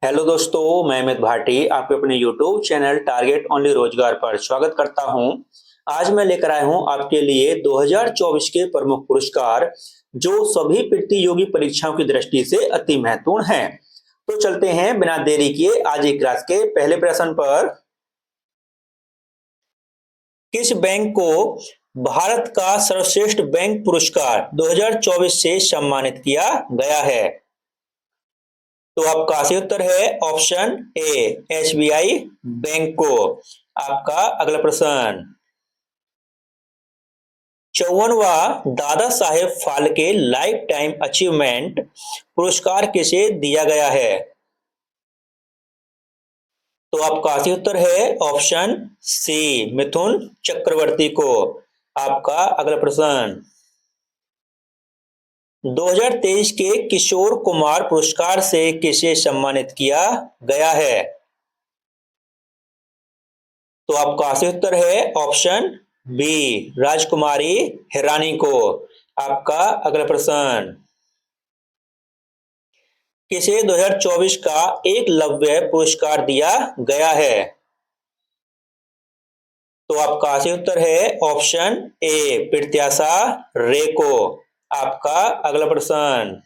Hello दोस्तों, मैं अमित भाटी आपके अपने यूट्यूब चैनल टारगेट ओनली रोजगार पर स्वागत करता हूं। आज मैं लेकर आया हूं आपके लिए 2024 के प्रमुख पुरस्कार जो सभी प्रतियोगी परीक्षाओं की दृष्टि से अति महत्वपूर्ण हैं। तो चलते हैं बिना देरी किए आज की क्लास के पहले प्रश्न पर। किस बैंक को भारत का सर्वश्रेष्ठ बैंक पुरस्कार 2024 से सम्मानित किया गया है? तो आपका सही उत्तर है ऑप्शन ए, एसबीआई बैंक को। आपका अगला प्रश्न, 54वां दादा Saheb Phalke life time achievement पुरस्कार किसे दिया गया है? तो आपका सही उत्तर है ऑप्शन सी, मिथुन चक्रवर्ती को। आपका अगला प्रश्न, 2023 के किशोर कुमार पुरस्कार से किसे सम्मानित किया गया है? तो आपका सही उत्तर है ऑप्शन बी, राजकुमारी हिरानी को। आपका अगला प्रश्न, किसे 2024 का एकलव्य पुरस्कार दिया गया है? तो आपका सही उत्तर है ऑप्शन ए, प्रत्याशा रे को। आपका अगला प्रश्न,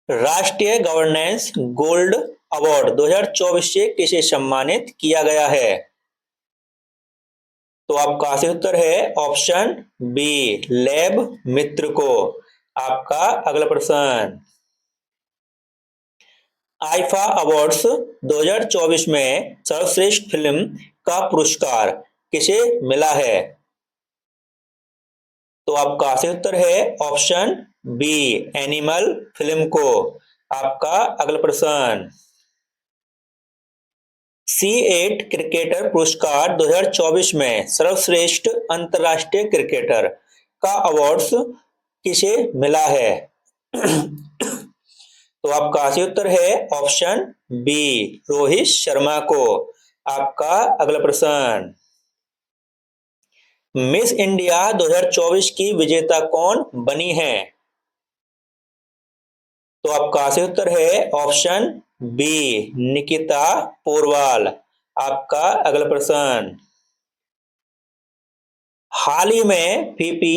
राष्ट्रीय गवर्नेंस गोल्ड अवार्ड 2024 से किसे सम्मानित किया गया है? तो आपका सही उत्तर है ऑप्शन बी, लैब मित्र को। आपका अगला प्रश्न, आईफा अवार्ड्स 2024 में सर्वश्रेष्ठ फिल्म का पुरस्कार किसे मिला है? तो आपका सही उत्तर है ऑप्शन बी, एनिमल फिल्म को। आपका अगला प्रश्न, C8 क्रिकेटर पुरस्कार 2024 में सर्वश्रेष्ठ अंतर्राष्ट्रीय क्रिकेटर का अवार्ड किसे मिला है? तो आपका सही उत्तर है ऑप्शन बी, रोहित शर्मा को। आपका अगला प्रश्न, मिस इंडिया 2024 की विजेता कौन बनी है? तो आपका सही उत्तर है ऑप्शन बी, निकिता पोरवाल। आपका अगला प्रश्न, हाल ही में PP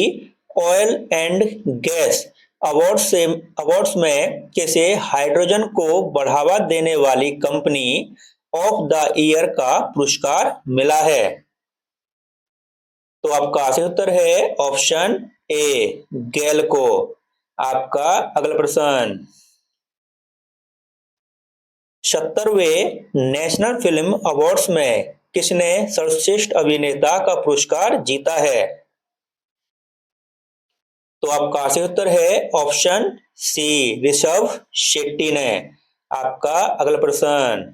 oil and gas awards में किसे हाइड्रोजन को बढ़ावा देने वाली कंपनी ऑफ द ईयर का पुरस्कार मिला है? तो आपका सही उत्तर है ऑप्शन ए, गेल को। आपका अगला प्रश्न, 70वें नेशनल फिल्म अवार्ड्स में किसने सर्वश्रेष्ठ अभिनेता का पुरस्कार जीता है? तो आपका सही उत्तर है ऑप्शन सी, ऋषभ शेट्टी ने। आपका अगला प्रश्न,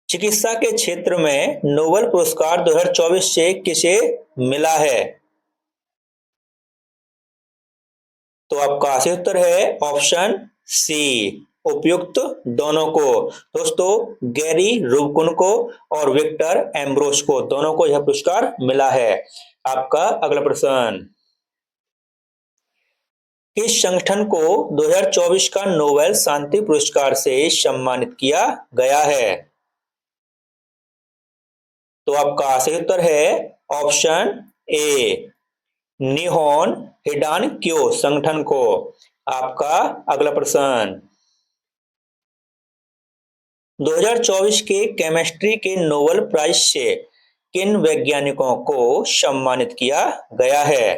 चिकित्सा के क्षेत्र में नोबेल पुरस्कार 2024 से किसे मिला है? तो आपका सही उत्तर है ऑप्शन सी, उपयुक्त दोनों को। दोस्तों, गैरी रूबकुन को और विक्टर एम्ब्रोस को दोनों को यह पुरस्कार मिला है। आपका अगला प्रश्न, किस संगठन को 2024 का नोबेल शांति पुरस्कार से सम्मानित किया गया है? तो आपका सही उत्तर है ऑप्शन ए, निहोन हिडान क्यो संगठन को। आपका अगला प्रश्न, 2024 के केमिस्ट्री के नोबेल प्राइज से किन वैज्ञानिकों को सम्मानित किया गया है?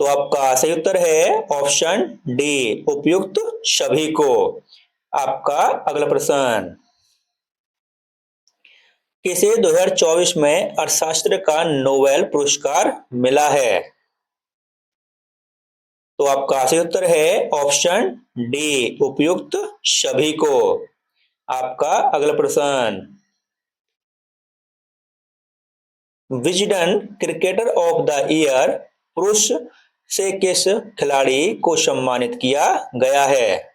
तो आपका सही उत्तर है ऑप्शन डी, उपयुक्त सभी को। आपका अगला प्रश्न, किसे 2024 में अर्थशास्त्र का नोबेल पुरस्कार मिला है? तो आपका सही उत्तर है ऑप्शन डी, उपयुक्त सभी को। आपका अगला प्रश्न, Wisden cricketer of the year पुरुष से किस खिलाड़ी को सम्मानित किया गया है?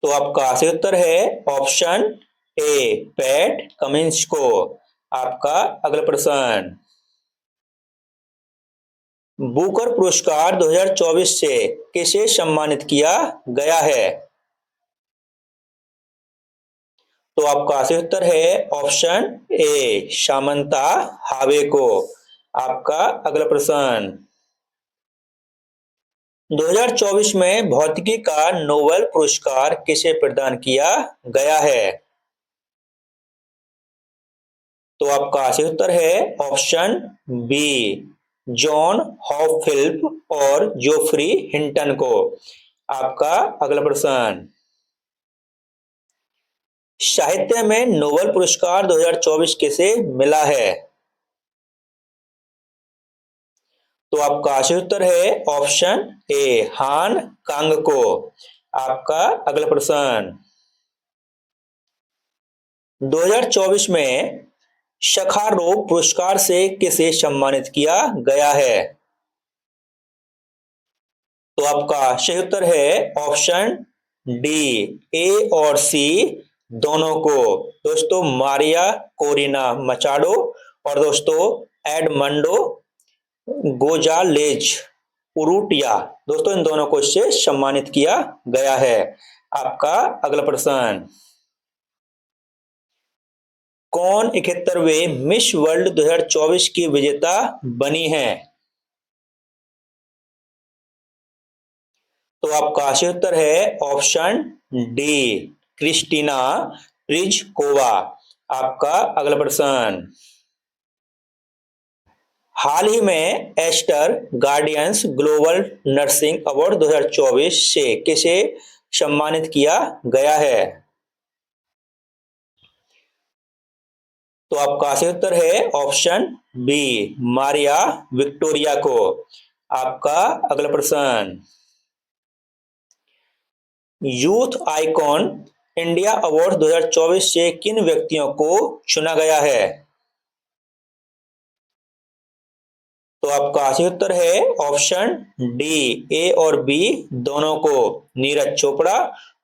तो आपका सही उत्तर है ऑप्शन ए, पैट कमिंस को। आपका अगला प्रश्न, बुकर पुरस्कार 2024 से किसे सम्मानित किया गया है? तो आपका सही उत्तर है ऑप्शन ए, सामंता हावे को। आपका अगला प्रश्न, 2024 में भौतिकी का नोबेल पुरस्कार किसे प्रदान किया गया है? तो आपका सही उत्तर है ऑप्शन बी, जॉन हॉपफिल्प और जोफ्री हिंटन को। आपका अगला प्रश्न, साहित्य में नोबेल पुरस्कार 2024 किसे मिला है? तो आपका सही उत्तर है ऑप्शन ए, हान कांग को। आपका अगला प्रश्न, 2024 में सखारोव पुरस्कार से किसे सम्मानित किया गया है? तो आपका सही उत्तर है ऑप्शन डी, ए और सी दोनों को। दोस्तों मारिया कोरिना मचाडो और दोस्तों एडमंडो गोजालेज उरुटिया, दोस्तों इन दोनों को इससे सम्मानित किया गया है। आपका अगला प्रश्न, कौन 71वें मिस वर्ल्ड 2024 की विजेता बनी है? तो आपका सही उत्तर है ऑप्शन डी, क्रिस्टीना प्रिजकोवा। आपका अगला प्रश्न, हाल ही में Aster Guardians Global Nursing Award 2024 से किसे सम्मानित किया गया है? तो आपका सही उत्तर है ऑप्शन बी, मारिया विक्टोरिया को। आपका अगला प्रश्न, यूथ आइकॉन इंडिया अवार्ड 2024 से किन व्यक्तियों को चुना गया है? तो आपका सही उत्तर है ऑप्शन डी, ए और बी दोनों को, नीरज चोपड़ा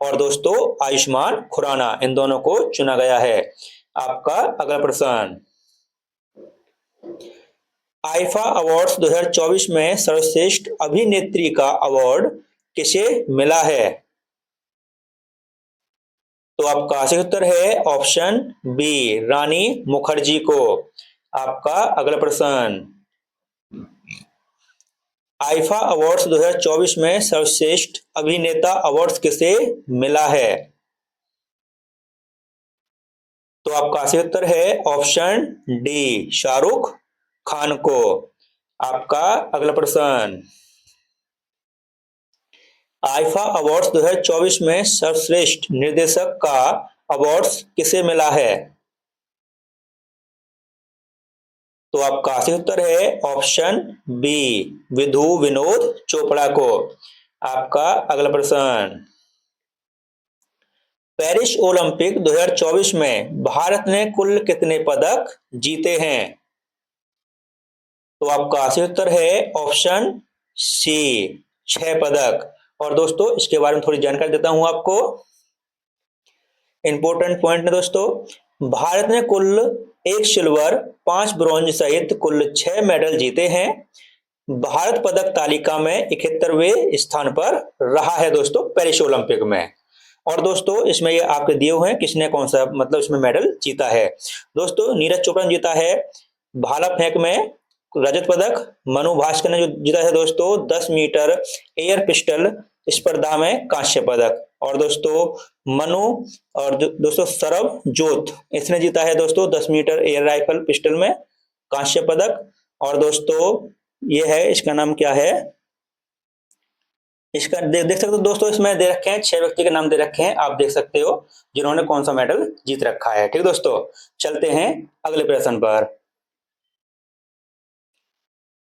और दोस्तों आयुष्मान खुराना, इन दोनों को चुना गया है। आपका अगला प्रश्न, आईफा अवार्ड्स 2024 में सर्वश्रेष्ठ अभिनेत्री का अवार्ड किसे मिला है? तो आपका सही उत्तर है ऑप्शन बी, रानी मुखर्जी को। आपका अगला प्रश्न, आईफा अवार्ड्स 2024 में सर्वश्रेष्ठ अभिनेता अवार्ड किसे मिला है? तो आपका सही उत्तर है ऑप्शन डी, शाहरुख खान को। आपका अगला प्रश्न, आईफा अवार्ड्स 2024 में सर्वश्रेष्ठ निर्देशक का अवार्ड किसे मिला है? तो आपका सही उत्तर है ऑप्शन बी, विधु विनोद चोपड़ा को। आपका अगला प्रश्न, पेरिस ओलंपिक 2024 में भारत ने कुल कितने पदक जीते हैं? तो आपका सही उत्तर है ऑप्शन सी, 6 पदक। और दोस्तों इसके बारे में थोड़ी जानकारी देता हूं आपको, इंपॉर्टेंट पॉइंट है दोस्तों। भारत ने कुल 1 सिल्वर, 5 ब्रॉन्ज सहित कुल 6 मेडल जीते हैं। भारत पदक तालिका में 71वें स्थान पर रहा है दोस्तों पेरिस ओलंपिक में। और दोस्तों इसमें ये आपके दिए हुए हैं किसने कौन सा मतलब इसमें मेडल जीता है। दोस्तों नीरज चोपड़ा ने जीता है भाला फेंक में रजत पदक, मनु भास्कर ने जो जीता है दोस्तों 10 मीटर एयर पिस्टल स्पर्धा में कांस्य पदक। और दोस्तों मनु और दोस्तों सरब जोत इसने जीता है दोस्तों 10 मीटर एयर राइफल पिस्टल में कांस्य पदक। और दोस्तों ये है, इसका नाम क्या है, इसका देख सकते हो दोस्तों, इसमें दे रखे हैं 6 व्यक्ति के नाम दे रखे हैं, आप देख सकते हो जिन्होंने कौन सा मेडल जीत रखा है। ठीक दोस्तों, चलते हैं अगले प्रश्न पर।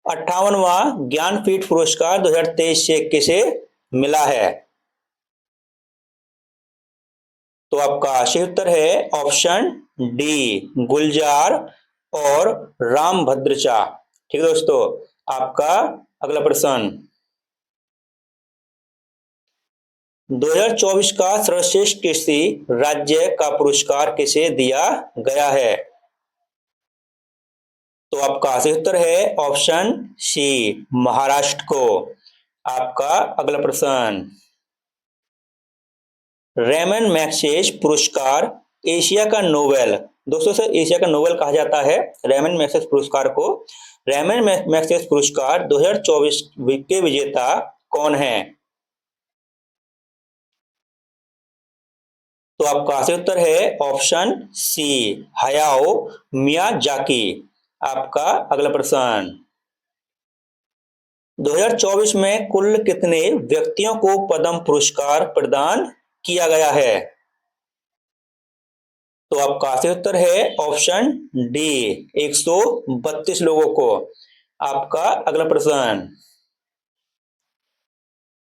58वां ज्ञानपीठ पुरस्कार 2023 से किसे मिला है? तो आपका सही उत्तर है ऑप्शन डी, गुलजार और रामभद्रचा। ठीक है दोस्तों, आपका अगला प्रश्न, 2024 का सर्वश्रेष्ठ कृषि राज्य का पुरस्कार किसे दिया गया है? तो आपका सही उत्तर है ऑप्शन सी, महाराष्ट्र को। आपका अगला प्रश्न, रेमन मैग्सेसे पुरस्कार एशिया का नोबेल, दोस्तों से एशिया का नोबेल कहा जाता है रेमन मैग्सेसे पुरस्कार को। रेमन मैग्सेसे पुरस्कार 2024 के विजेता कौन है? तो आपका सही उत्तर है ऑप्शन सी, हयाओ मियाजाकी। आपका अगला प्रश्न, 2024 में कुल कितने व्यक्तियों को पद्म पुरस्कार प्रदान किया गया है? तो आपका सही उत्तर है ऑप्शन डी, 132 लोगों को। आपका अगला प्रश्न,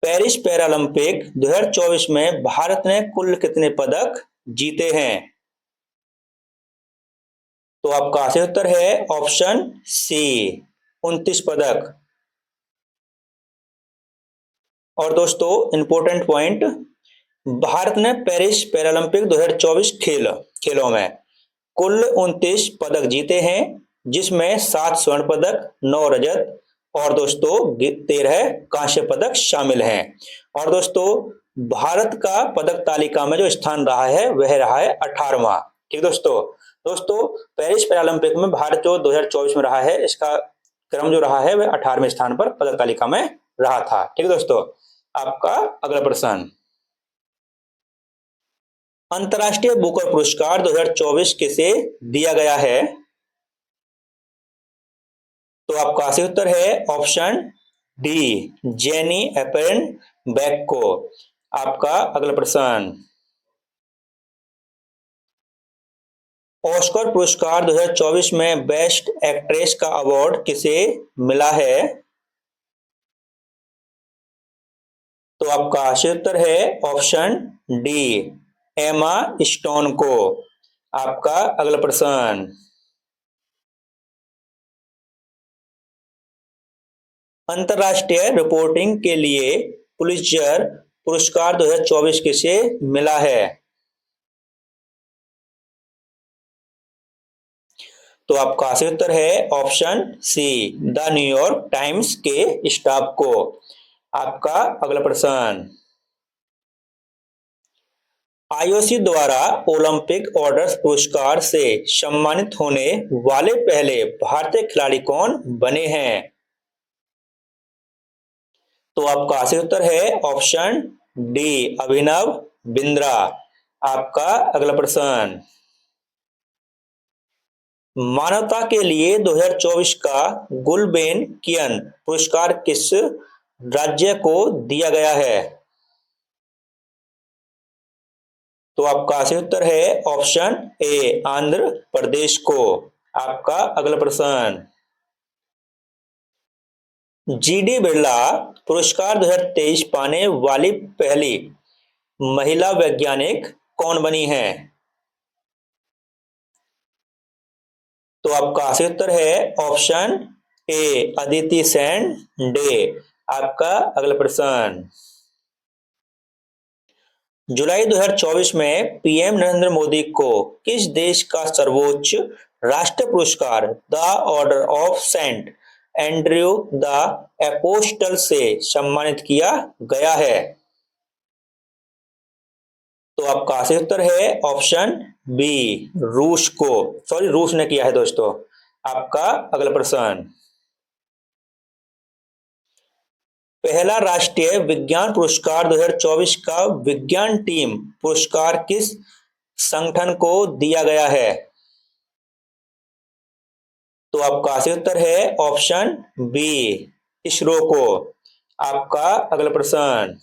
पेरिस पैरालंपिक 2024 में भारत ने कुल कितने पदक जीते हैं? तो आपका सही उत्तर है ऑप्शन सी, 29 पदक। और दोस्तों इंपॉर्टेंट पॉइंट, भारत ने पेरिस पैरालंपिक 2024 खेलों में कुल 29 पदक जीते हैं, जिसमें 7 स्वर्ण पदक, 9 रजत और दोस्तों 13 कांस्य पदक शामिल हैं। और दोस्तों भारत का पदक तालिका में जो स्थान रहा है वह रहा है 18वां। ठीक दोस्तों, पेरिस पैरालंपिक में भारत जो 2024 में रहा है, इसका क्रम जो रहा है वह 18वें स्थान पर पदक तालिका में रहा था। ठीक दोस्तों, आपका अगला प्रश्न, अंतरराष्ट्रीय बुकर पुरस्कार 2024 किसे दिया गया है? तो आपका सही उत्तर है ऑप्शन डी, जेनी एपरन बैक को। आपका अगला प्रश्न, ऑस्कर पुरस्कार 2024 में बेस्ट एक्ट्रेस का अवार्ड किसे मिला है? तो आपका सही उत्तर है ऑप्शन डी, एमा स्टोन को। आपका अगला प्रश्न, अंतरराष्ट्रीय रिपोर्टिंग के लिए पुलित्जर पुरस्कार 2024 किसे मिला है? तो आपका सही उत्तर है option C, the New York Times के स्टाफ को। आपका अगला प्रश्न, आईओसी द्वारा ओलंपिक ऑर्डर पुरस्कार से सम्मानित होने वाले पहले भारतीय खिलाड़ी कौन बने हैं? तो आपका सही उत्तर है ऑप्शन डी, अभिनव बिंद्रा। आपका अगला प्रश्न, मानवता के लिए 2024 का गुलबेनकियन पुरस्कार किस राज्य को दिया गया है? तो आपका सही उत्तर है ऑप्शन ए, आंध्र प्रदेश को। आपका अगला प्रश्न, जीडी बिरला पुरस्कार 2023 पाने वाली पहली महिला वैज्ञानिक कौन बनी है? तो आपका सही उत्तर है ऑप्शन ए, अदिति सेन डे। आपका अगला प्रश्न, जुलाई 2024 में पीएम नरेंद्र मोदी को किस देश का सर्वोच्च राष्ट्रीय पुरस्कार the order of Saint Andrew the Apostle से सम्मानित किया गया है? तो आपका सही उत्तर है ऑप्शन बी, रूस को। सॉरी, रूस ने किया है दोस्तों। आपका अगला प्रश्न, पहला राष्ट्रीय विज्ञान पुरस्कार 2024 का विज्ञान टीम पुरस्कार किस संगठन को दिया गया है? तो आपका सही उत्तर है ऑप्शन बी, इसरो को। आपका अगला प्रश्न,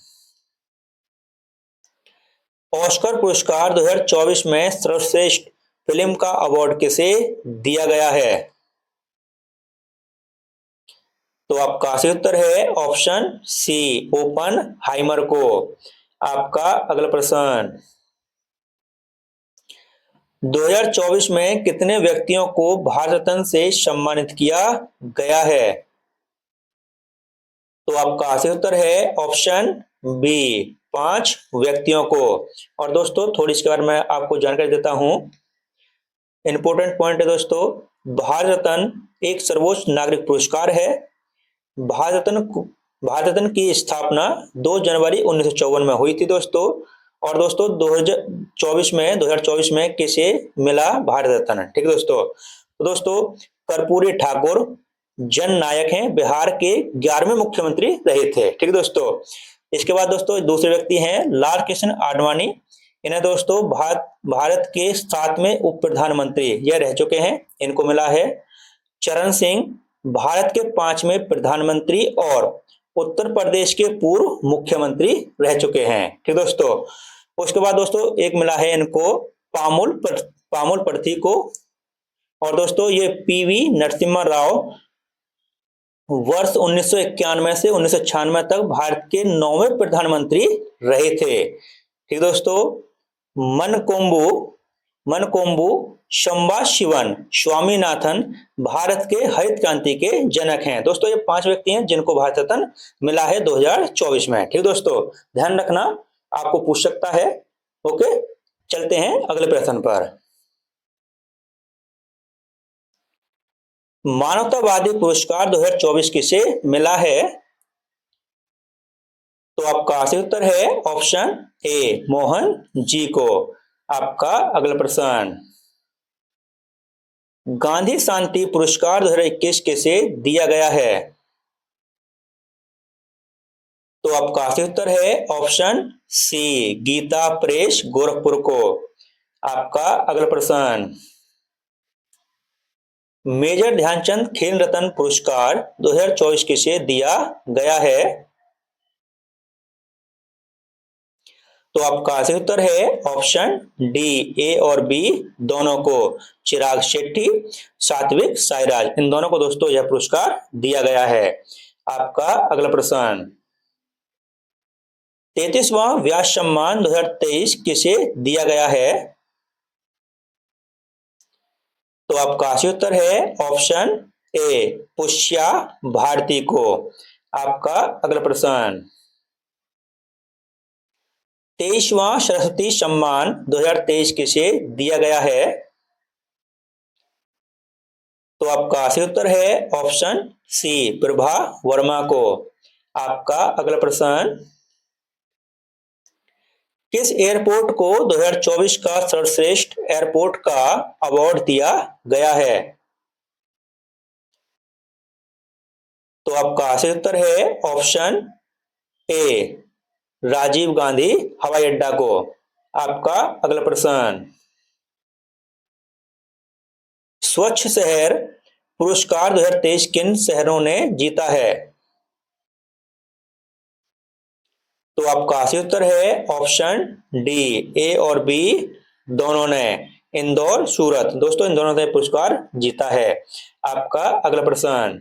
ऑस्कर पुरस्कार 2024 में सर्वश्रेष्ठ फिल्म का अवार्ड किसे दिया गया है? तो आपका सही उत्तर है ऑप्शन सी, ओपनहाइमर को। आपका अगला प्रश्न, 2024 में कितने व्यक्तियों को भारत रत्न से सम्मानित किया गया है? तो आपका सही उत्तर है ऑप्शन बी, 5 व्यक्तियों को। और दोस्तों थोड़ी इसके बारे में आपको जानकारी देता हूं, इंपॉर्टेंट पॉइंट है दोस्तों, भारत रत्न एक सर्वोच्च नागरिक पुरस्कार है। भारत रत्न भारत रत्न की स्थापना 2 जनवरी 1954 में हुई थी दोस्तों। और दोस्तों 2024 में किसे मिला भारत रत्न, ठीक है दोस्तों। तो दोस्तों कर्पूरी ठाकुर जन नायक हैं, बिहार के 11वें मुख्यमंत्री रहे थे, ठीक है दोस्तों। इसके बाद दोस्तों दूसरे व्यक्ति हैं लाल कृष्ण आडवाणी। इन्हें दोस्तों भारत के 7वें उप प्रधानमंत्री यह रह चुके हैं, इनको मिला है। चरण सिंह भारत के 5वें प्रधानमंत्री और उत्तर प्रदेश के पूर्व मुख्यमंत्री रह चुके हैं, ठीक दोस्तों। उसके बाद दोस्तों एक मिला है इनको पामुल प्रथी को। और दोस्तों ये पीवी नरसिम्हा राव वर्ष 1991 से 1996 तक भारत के 9वें प्रधानमंत्री रहे थे, ठीक दोस्तों। मनकोम्बू शंबा शिवन स्वामीनाथन भारत के हरित क्रांति के जनक हैं। दोस्तों ये 5 व्यक्ति हैं जिनको भारत रत्न मिला है 2024 में, ठीक दोस्तों। ध्यान रखना आपको पूछ सकता है। ओके, चलते हैं अगले प्रश्न पर। मानवतावादी पुरस्कार 2024 किसे मिला है? तो आपका सही उत्तर है ऑप्शन ए मोहन जी को। आपका अगला प्रश्न, गांधी शांति पुरस्कार 2021 किसे दिया गया है? तो आपका सही उत्तर है option C Gita Press Gorakhpur को। आपका अगला प्रश्न, मेजर ध्यानचंद खेल रत्न पुरस्कार 2024 किसे दिया गया है? तो आपका सही उत्तर है ऑप्शन डी ए और बी दोनों को। चिराग शेट्टी, सात्विक साईराज, इन दोनों को दोस्तों यह पुरस्कार दिया गया है। आपका अगला प्रश्न, 33वां व्यास सम्मान 2023 किसे दिया गया है? तो आपका सही उत्तर है ऑप्शन ए पुष्या भारती को। आपका अगला प्रश्न, 23वां सरस्वती सम्मान 2023 किसे दिया गया है? तो आपका सही उत्तर है ऑप्शन सी प्रभा वर्मा को। आपका अगला प्रश्न, किस एयरपोर्ट को 2024 का सर्वश्रेष्ठ एयरपोर्ट का अवार्ड दिया गया है? तो आपका सही उत्तर है ऑप्शन ए राजीव गांधी हवाई अड्डा को। आपका अगला प्रश्न, स्वच्छ शहर पुरस्कार 2023 किन शहरों ने जीता है? तो आपका सही उत्तर है ऑप्शन डी ए और बी दोनों ने, इंदौर सूरत, दोस्तों इन दोनों ने पुरस्कार जीता है। आपका अगला प्रश्न,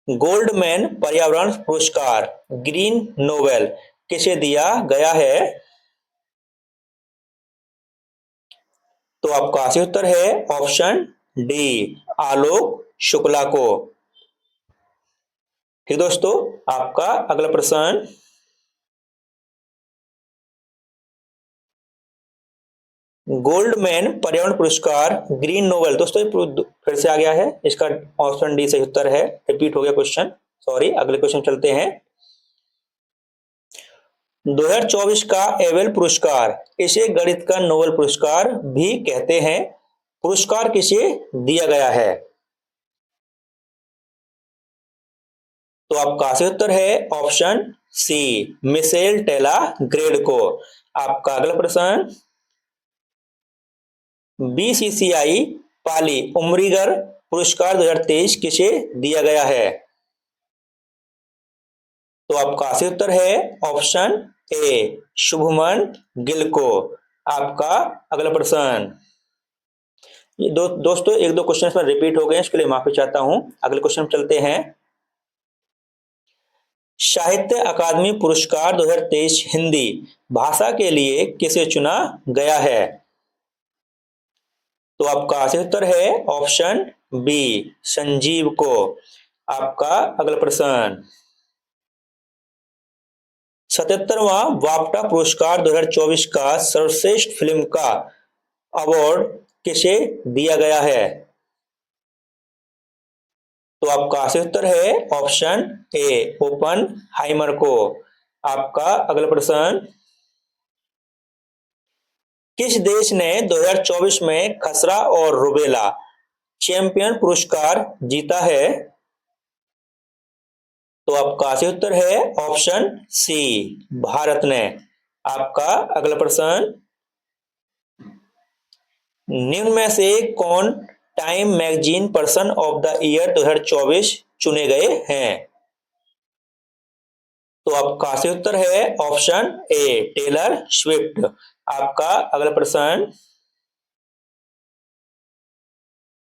गोल्डमैन पर्यावरण पुरस्कार ग्रीन नोबेल किसे दिया गया है? तो आपका सही उत्तर है ऑप्शन डी आलोक शुक्ला को। ठीक दोस्तों, आपका अगला प्रश्न, गोल्डमैन पर्यावरण पुरस्कार ग्रीन नोबेल, दोस्तों फिर से आ गया है, इसका ऑप्शन डी सही उत्तर है। रिपीट हो गया क्वेश्चन, सॉरी। अगले क्वेश्चन चलते हैं। 2024 का एबेल पुरस्कार, इसे गणित का नोबेल पुरस्कार भी कहते हैं, पुरस्कार किसे दिया गया है? तो आपका सही उत्तर है ऑप्शन सी मिशेल टेला ग्रेड को। आपका अगला प्रश्न, बीसीसीआई पाली उमरीगर पुरस्कार 2023 किसे दिया गया है? तो आपका सही उत्तर है ऑप्शन ए शुभमन गिल को। आपका अगला प्रश्न, ये दोस्तों एक दो क्वेश्चन में रिपीट हो गए, इसके लिए माफी चाहता हूं। अगले क्वेश्चन चलते हैं। साहित्य अकादमी पुरस्कार 2023 हिंदी भाषा के लिए किसे चुना गया है? तो आपका सही उत्तर है ऑप्शन बी संजीव को। आपका अगला प्रश्न, 77वां बाफ्टा पुरस्कार 2024 का सर्वश्रेष्ठ फिल्म का अवार्ड किसे दिया गया है? तो आपका सही उत्तर है ऑप्शन ए, ओपनहाइमर को। आपका अगला प्रश्न, किस देश ने 2024 में खसरा और रुबेला चैंपियन पुरस्कार जीता है? तो आपका सही उत्तर है ऑप्शन सी, भारत ने। आपका अगला प्रश्न, निम्न में से कौन time magazine person of the year 2024 चुने गए हैं? तो आपका सही उत्तर है ऑप्शन ए, टेलर स्विफ्ट। आपका अगला प्रश्न,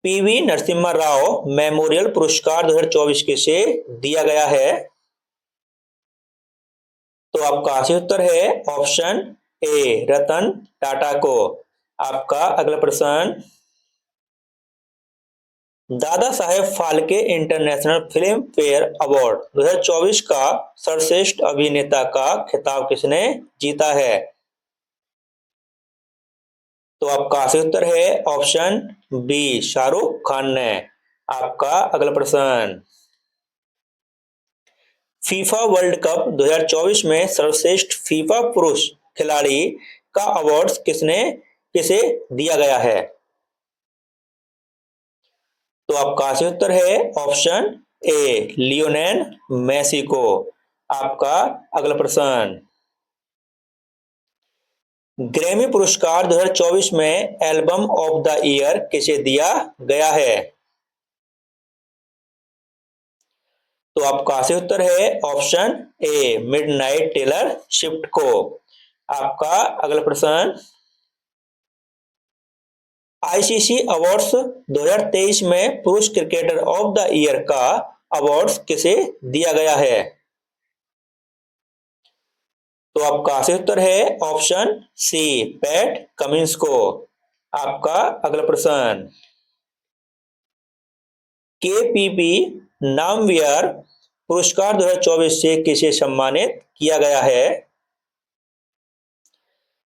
पीवी नरसिम्हा राव मेमोरियल पुरस्कार 2024 किसे दिया गया है? तो आपका सही उत्तर है ऑप्शन ए, रतन टाटा को। आपका अगला प्रश्न, Dada Saheb Phalke international film fair award 2024 का सर्वश्रेष्ठ अभिनेता का खिताब किसने जीता है? तो आपका सही उत्तर है ऑप्शन बी, शाहरुख खान ने। आपका अगला प्रश्न, फीफा वर्ल्ड कप 2024 में सर्वश्रेष्ठ फीफा पुरुष खिलाड़ी का अवार्ड किसे दिया गया है? तो आपका सही उत्तर है ऑप्शन ए, लियोनेल मेसी को। आपका अगला प्रश्न, ग्रैमी पुरस्कार 2024 में एल्बम ऑफ द ईयर किसे दिया गया है? तो आपका सही उत्तर है option A, midnight Taylor Swift को। आपका अगला प्रश्न, आईसीसी अवार्ड्स 2023 में पुरुष क्रिकेटर ऑफ द ईयर का अवार्ड किसे दिया गया है? तो आपका सही उत्तर है ऑप्शन सी, पैट कमिंस को। आपका अगला प्रश्न, केपीपी नामवियर पुरस्कार 2024 से किसे सम्मानित किया गया है?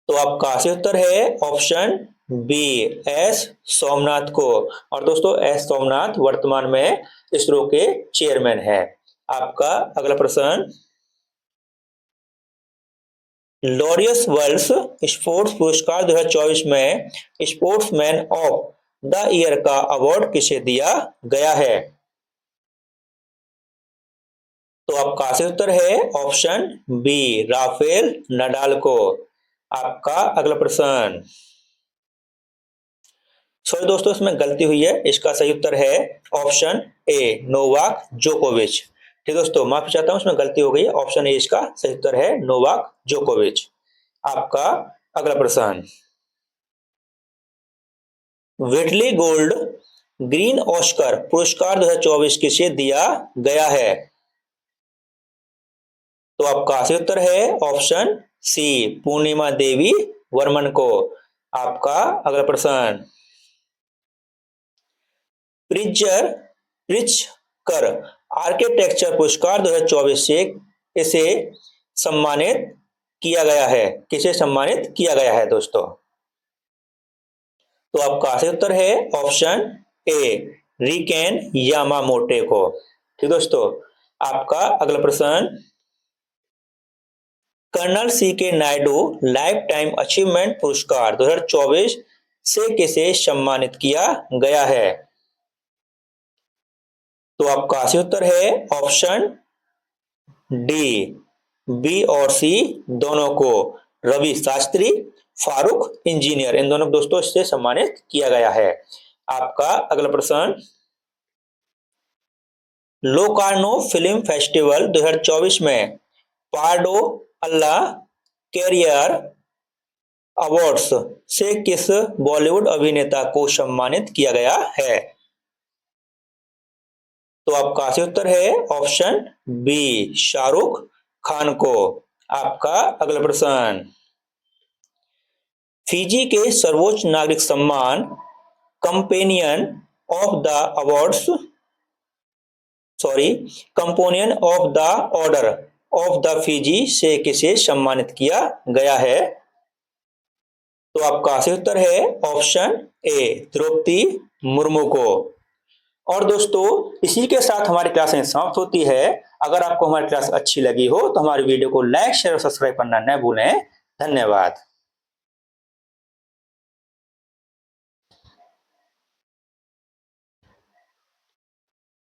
तो आपका सही उत्तर है ऑप्शन बी, एस सोमनाथ को। और दोस्तों, एस सोमनाथ वर्तमान में इसरो के चेयरमैन है। आपका अगला प्रश्न, लॉरियस वर्ल्ड स्पोर्ट्स पुरस्कार 2024 में स्पोर्ट्समैन ऑफ द ईयर का अवार्ड किसे दिया गया है? तो आपका सही उत्तर है ऑप्शन बी, राफेल नडाल को। आपका अगला प्रश्न, सॉरी दोस्तों, इसमें गलती हुई है। इसका सही उत्तर है ऑप्शन ए, नोवाक जोकोविच। ठीक दोस्तों, माफी चाहता हूं, इसमें गलती हो गई है। ऑप्शन ए इसका सही उत्तर है, नोवाक जोकोविच। आपका अगला प्रश्न, व्हिटली गोल्ड ग्रीन ऑस्कर पुरस्कार 2024 किसे दिया गया है? तो आपका सही उत्तर है ऑप्शन सी, पूर्णिमा देवी वर्मन को। आपका अगला प्रश्न, प्रिट्जर प्रिट्जकर आर्किटेक्चर पुरस्कार 2024 से इसे सम्मानित किया गया है, किसे सम्मानित किया गया है दोस्तों? तो आपका सही उत्तर है ऑप्शन ए, रिकेन यामामोटे को। ठीक दोस्तों, आपका अगला प्रश्न, कर्नल सी के नायडू लाइफ टाइम अचीवमेंट पुरस्कार 2024 से किसे सम्मानित किया गया है? तो आपका सही उत्तर है ऑप्शन डी, बी और सी दोनों को, रवि शास्त्री, फारूक इंजीनियर, इन दोनों दोस्तों से सम्मानित किया गया है। आपका अगला प्रश्न, लोकार्नो फिल्म फेस्टिवल 2024 में पार्डो अल्लाह कैरियर अवार्ड्स से किस बॉलीवुड अभिनेता को सम्मानित किया गया है? तो आपका सही उत्तर है ऑप्शन बी, शाहरुख खान को। आपका अगला प्रश्न, फिजी के सर्वोच्च नागरिक सम्मान companion of the awards sorry companion of the order of the Fiji से किसे सम्मानित किया गया है? तो आपका सही उत्तर है ऑप्शन ए, द्रौपदी मुर्मू को। और दोस्तों इसी के साथ हमारी क्लास समाप्त होती है। अगर आपको हमारी क्लास अच्छी लगी हो तो हमारी वीडियो को लाइक शेयर और सब्सक्राइब करना न भूलें। धन्यवाद।